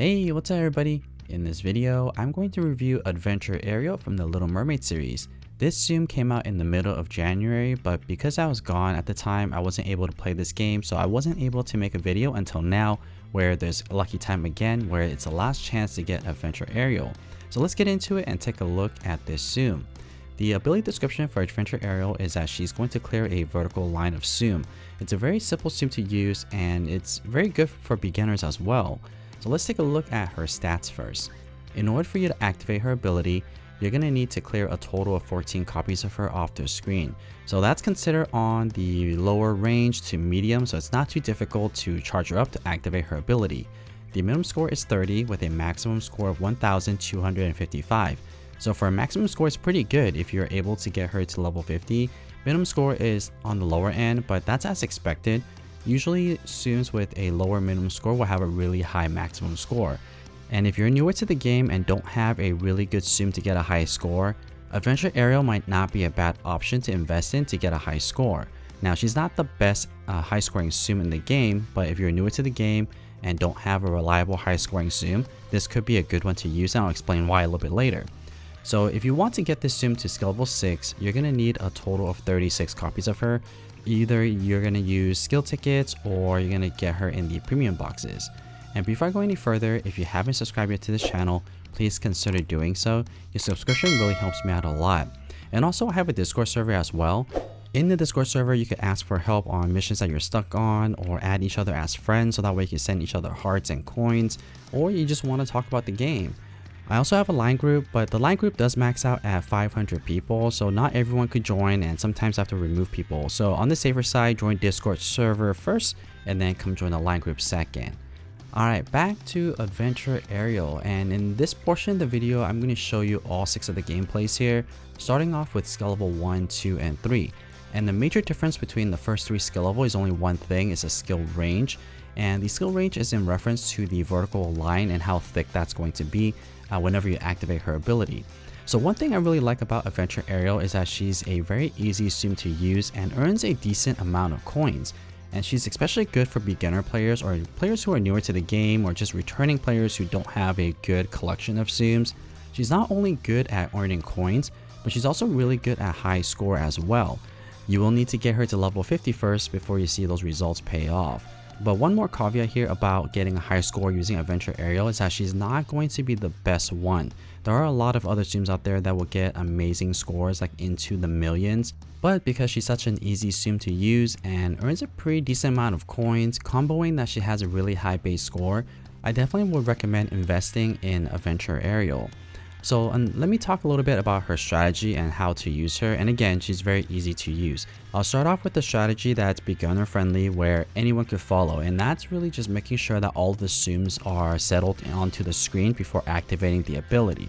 Hey, what's up everybody? In this video, I'm going to review Adventure Ariel from the Little Mermaid series. This Tsum came out in the middle of January, but because I was gone at the time, I wasn't able to play this game, so I wasn't able to make a video until now, where there's a lucky time again, where it's the last chance to get Adventure Ariel. So let's get into it and take a look at this Tsum. The ability description for Adventure Ariel is that she's going to clear a vertical line of Tsum. It's a very simple Tsum to use, and it's very good for beginners as well. So let's take a look at her stats first. In order for you to activate her ability, you're going to need to clear a total of 14 copies of her off the screen. So that's considered on the lower range to medium, so it's not too difficult to charge her up to activate her ability. The minimum score is 30 with a maximum score of 1,255. So for a maximum score, it's pretty good if you're able to get her to level 50. Minimum score is on the lower end, but that's as expected. Usually Tsums with a lower minimum score will have a really high maximum score. And if you're newer to the game and don't have a really good Tsum to get a high score, Adventure Ariel might not be a bad option to invest in to get a high score. Now, she's not the best high scoring Tsum in the game, but if you're newer to the game and don't have a reliable high scoring Tsum, this could be a good one to use, and I'll explain why a little bit later. So if you want to get this Tsum to skill level 6, you're going to need a total of 36 copies of her. Either you're going to use skill tickets or you're going to get her in the premium boxes. And before I go any further, if you haven't subscribed yet to this channel, please consider doing so. Your subscription really helps me out a lot. And also I have a Discord server as well. In the Discord server, you can ask for help on missions that you're stuck on, or add each other as friends so that way you can send each other hearts and coins, or you just want to talk about the game. I also have a line group, but the line group does max out at 500 people, so not everyone could join, and sometimes I have to remove people. So on the safer side, join Discord server first and then come join the line group second. Alright, back to Adventure Ariel, and in this portion of the video, I'm going to show you all 6 of the gameplays here, starting off with skill level 1, 2, and 3. And the major difference between the first 3 skill level is only one thing, is a skill range. And the skill range is in reference to the vertical line and how thick that's going to be whenever you activate her ability. So one thing I really like about Adventure Ariel is that she's a very easy Tsum to use and earns a decent amount of coins. And she's especially good for beginner players or players who are newer to the game, or just returning players who don't have a good collection of Tsums. She's not only good at earning coins, but she's also really good at high score as well. You will need to get her to level 50 first before you see those results pay off. But one more caveat here about getting a high score using Adventure Ariel is that she's not going to be the best one. There are a lot of other Tsums out there that will get amazing scores like into the millions, but because she's such an easy Tsum to use and earns a pretty decent amount of coins, comboing that she has a really high base score, I definitely would recommend investing in Adventure Ariel. So let me talk a little bit about her strategy and how to use her, and again, she's very easy to use. I'll start off with the strategy that's beginner friendly where anyone could follow, and that's really just making sure that all of the Tsums are settled onto the screen before activating the ability.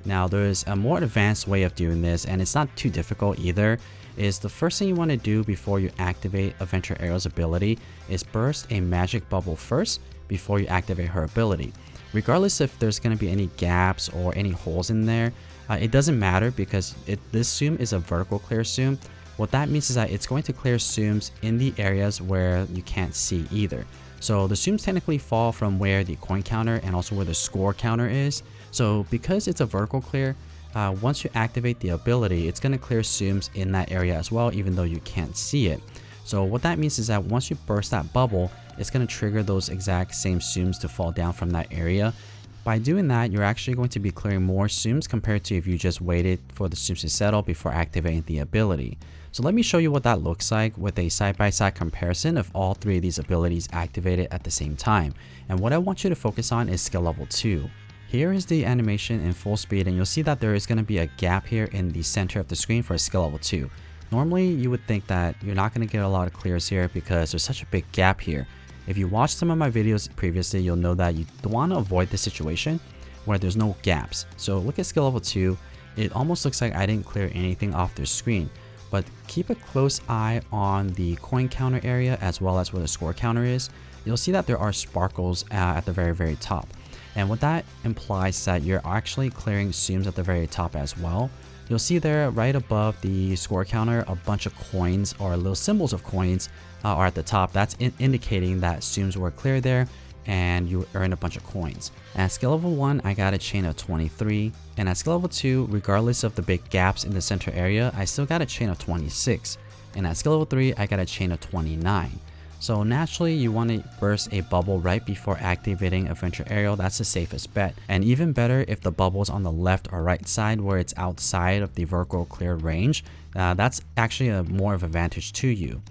Now there's a more advanced way of doing this, and it's not too difficult either. Is the first thing you want to do before you activate Adventure Ariel's ability is burst a magic bubble first before you activate her ability. Regardless if there's going to be any gaps or any holes in there, it doesn't matter because this Tsum is a vertical clear Tsum. What that means is that it's going to clear Tsums in the areas where you can't see either. So the Tsums technically fall from where the coin counter and also where the score counter is. So because it's a vertical clear, once you activate the ability, it's going to clear Tsums in that area as well, even though you can't see it. So what that means is that once you burst that bubble, it's going to trigger those exact same Tsums to fall down from that area. By doing that, you're actually going to be clearing more Tsums compared to if you just waited for the Tsums to settle before activating the ability. So let me show you what that looks like with a side-by-side comparison of all 3 of these abilities activated at the same time. And what I want you to focus on is skill level 2. Here is the animation in full speed, and you'll see that there is going to be a gap here in the center of the screen for skill level 2. Normally, you would think that you're not going to get a lot of clears here because there's such a big gap here. If you watched some of my videos previously, you'll know that you want to avoid this situation where there's no gaps. So look at skill level 2. It almost looks like I didn't clear anything off the screen. But keep a close eye on the coin counter area as well as where the score counter is. You'll see that there are sparkles at the very top. And what that implies is that you're actually clearing Tsums at the very top as well. You'll see there right above the score counter, a bunch of coins or little symbols of coins are at the top. That's indicating that Tsums were clear there. and you earn a bunch of coins. At skill level 1, I got a chain of 23, and at skill level 2, regardless of the big gaps in the center area, I still got a chain of 26, and at skill level 3, I got a chain of 29. So naturally, you want to burst a bubble right before activating Adventure Ariel. That's the safest bet. And even better if the bubble's on the left or right side where it's outside of the vertical clear range. That's actually a more of an advantage to you.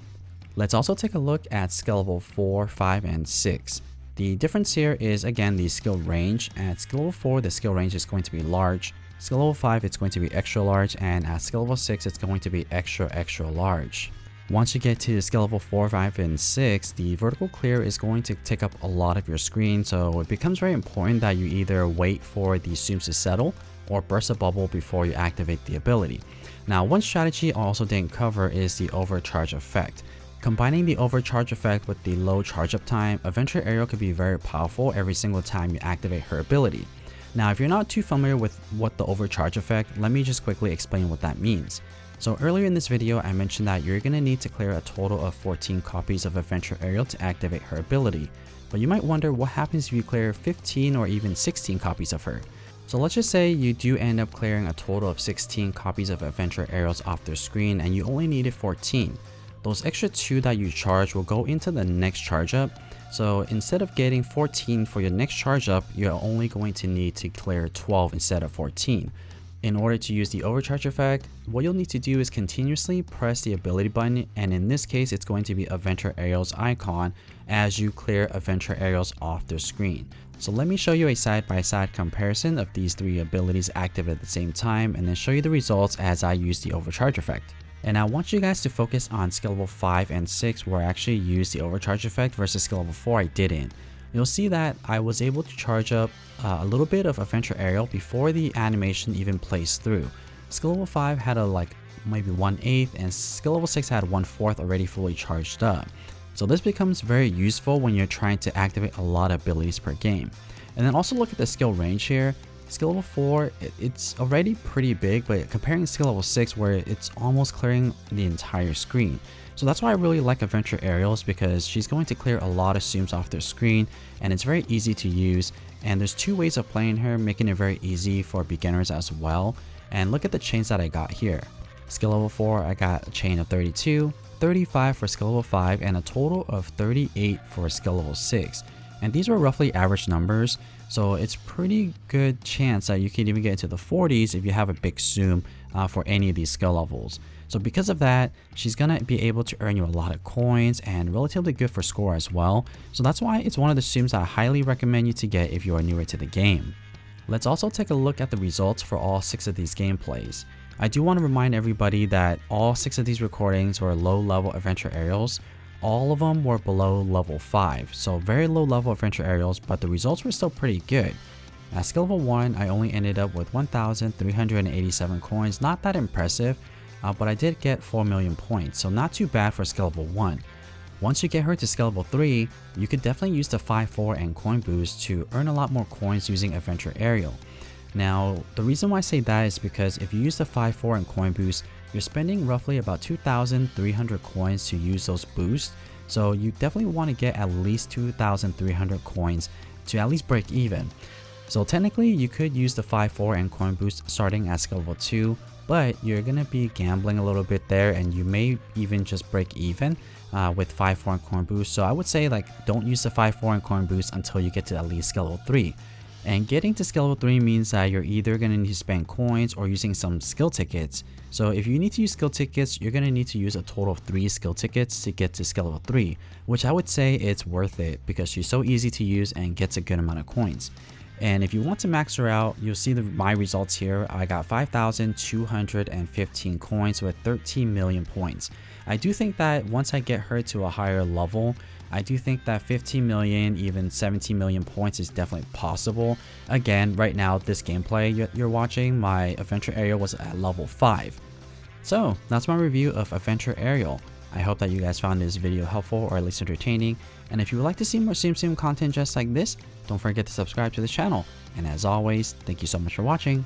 Let's also take a look at skill level 4, 5, and 6. The difference here is again the skill range. At skill level 4, the skill range is going to be large. Skill level 5, it's going to be extra large, and at skill level 6, it's going to be extra large. Once you get to skill level 4, 5, and 6, the vertical clear is going to take up a lot of your screen, so it becomes very important that you either wait for the zooms to settle or burst a bubble before you activate the ability. Now, one strategy I also didn't cover is the overcharge effect. Combining the overcharge effect with the low charge up time, Adventure Ariel could be very powerful every single time you activate her ability. Now, if you're not too familiar with what the overcharge effect, let me just quickly explain what that means. So earlier in this video, I mentioned that you're going to need to clear a total of 14 copies of Adventure Ariel to activate her ability. But you might wonder what happens if you clear 15 or even 16 copies of her. So let's just say you do end up clearing a total of 16 copies of Adventure Ariels off their screen and you only needed 14. Those extra 2 that you charge will go into the next charge up. So instead of getting 14 for your next charge up, you're only going to need to clear 12 instead of 14. In order to use the overcharge effect, what you'll need to do is continuously press the ability button, and in this case it's going to be Adventure Ariel's icon as you clear Adventure Ariels off their screen. So let me show you a side-by-side comparison of these 3 abilities active at the same time and then show you the results as I use the overcharge effect. And I want you guys to focus on skill level 5 and 6 where I actually used the overcharge effect versus skill level 4 I didn't. You'll see that I was able to charge up a little bit of Adventure Ariel before the animation even plays through. Skill level 5 had a maybe 1/8 and skill level 6 had 1/4 already fully charged up. So this becomes very useful when you're trying to activate a lot of abilities per game. And then also look at the skill range here. Skill level 4, it's already pretty big, but comparing skill level 6 where it's almost clearing the entire screen. So that's why I really like Adventure Ariel's, because she's going to clear a lot of zooms off their screen and it's very easy to use, and there's 2 ways of playing her, making it very easy for beginners as well. And look at the chains that I got here. Skill level 4, I got a chain of 32, 35 for skill level 5, and a total of 38 for skill level 6. And these were roughly average numbers, so it's pretty good chance that you can even get into the 40s if you have a big zoom for any of these skill levels. So because of that, she's gonna be able to earn you a lot of coins and relatively good for score as well. So that's why it's one of the zooms I highly recommend you to get if you are newer to the game. Let's also take a look at the results for all 6 of these gameplays. I do want to remind everybody that all 6 of these recordings were low level Adventure Ariels. All of them were below level 5, so very low level Adventure Ariels, but the results were still pretty good. At skill level 1, I only ended up with 1,387 coins, not that impressive, but I did get 4 million points, so not too bad for skill level 1. Once you get her to skill level 3, you could definitely use the 5-4 and coin boost to earn a lot more coins using Adventure Ariel. Now, the reason why I say that is because if you use the 5-4 and coin boost, you're spending roughly about 2,300 coins to use those boosts, so you definitely want to get at least 2,300 coins to at least break even. So technically, you could use the 5-4 and coin boost starting at skill level 2, but you're going to be gambling a little bit there and you may even just break even with 5-4 and coin boost. So I would say don't use the 5-4 and coin boost until you get to at least skill level 3. And getting to skill level 3 means that you're either going to need to spend coins or using some skill tickets. So if you need to use skill tickets, you're going to need to use a total of 3 skill tickets to get to skill level 3, which I would say it's worth it because she's so easy to use and gets a good amount of coins. And if you want to max her out, you'll see my results here. I got 5,215 coins with 13 million points. I do think that once I get her to a higher level, I do think that 15 million, even 17 million points is definitely possible. Again, right now, this gameplay you're watching, my Adventure Ariel was at level 5. So that's my review of Adventure Ariel. I hope that you guys found this video helpful or at least entertaining. And if you would like to see more Tsum Tsum content just like this, don't forget to subscribe to the channel. And as always, thank you so much for watching.